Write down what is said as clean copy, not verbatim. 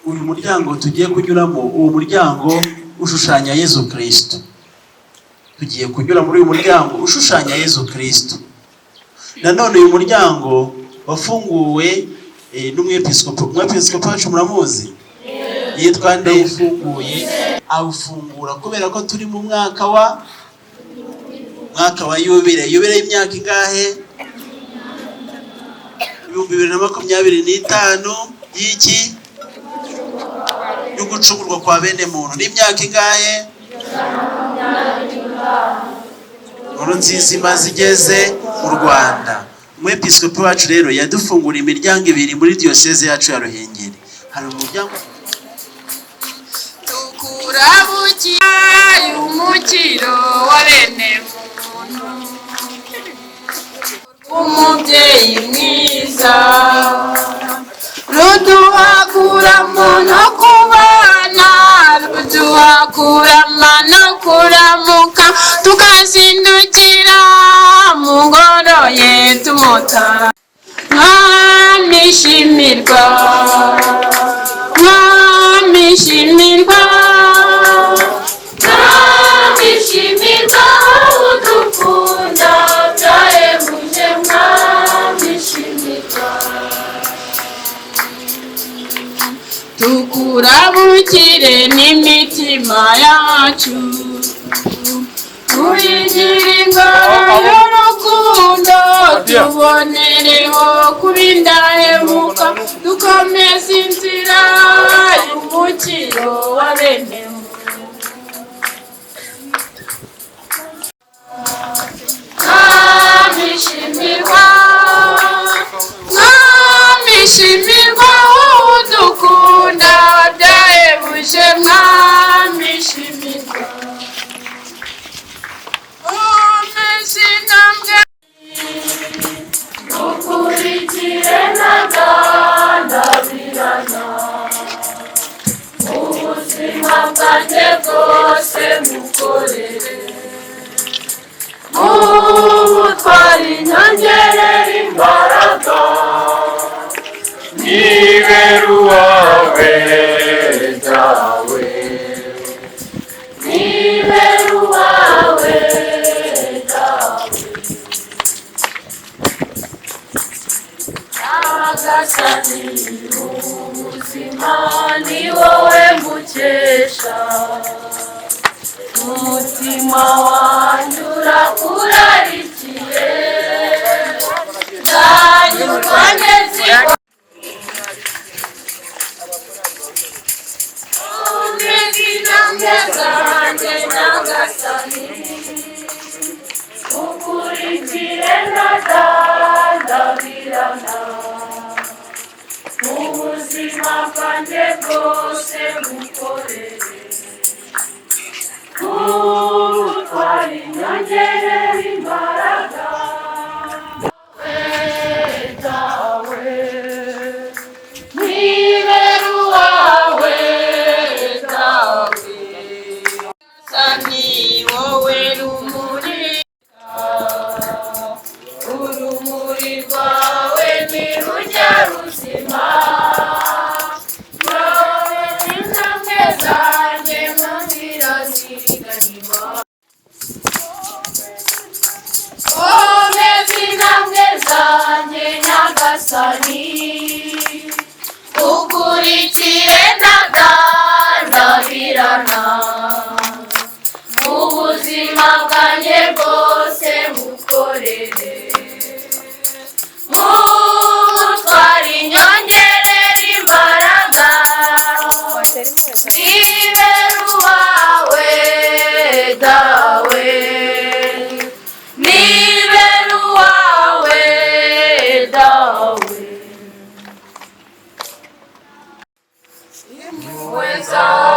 uyu muryango tugiye kunyuramo, uwo muryango ushushanya Yesu Kristo. Tugiye kunyura muri uyu muryango ushushanya Yesu Kristo. Nanone uyu muryango wafunguwe n'umwepiskopi wacu muramuzi, yitwa nde? Ufunguye awufungura kubera ko turi mu mwaka wa yubile y'imyaka ingahe? 2025 y'iki? Y'ugucungurwa kwa bene muntu. N'imyaka ingahe? Inkuru nziza imaze igeze mu Rwanda. Umwepiskopi wacu rero yadufungura imiryango 2 muri diocese yacu ya Ruhengeri. Hari umuryango tukurabukiye umukiro wa bene muntu, umubyeyi mwiza ruduhakuramo no kubana, ruduhakuramo no kuramuka, tukazindukira mu ngoro ye tumutara. Mwamishimirwa, mwamishimirwa, mwamishimirwa udukunda byahebuje, mwamishimirwa. Tukurabukire n'imitima yacu, tuyingiringa y'urukundo, tubonereho kuba indahemuka, dukomeza inzira y'umukiro wa bene muntu. Mwamishimirwa, mwamishimirwa udukunda byahebuje, mwamishimirwa. Ukurikire ndabirana, ubuzima bwanjye bwose mukorere, ubutwari nyongerera imbaraga, nibera uwawe dawe, nibera uwawe dawe. Nyagasani ubuzima ni wowe mbukesha, umutima wanjye urakurarikiye, ndanyurwa nezirwa umezina zanjye Nyagasani, ukurikire ndabirana, ubuzima bwanjye bwose mukorere, ubutwari nyongerera imbaraga, dawe nibera uwawe dawe. Sani wowe rumuri, urumuri rwawe ntirujya ruzima, wowe intambwe zanjye mu nzira ziganirwa, komeza intambwe zanjye Nyagasani, ukurikire ndabirana, ubuzima bwanjye bwose mukorere, mutware nyongerera imbaraga, nibera uwawe dawe, nibera uwawe dawe. Impuhwe zawe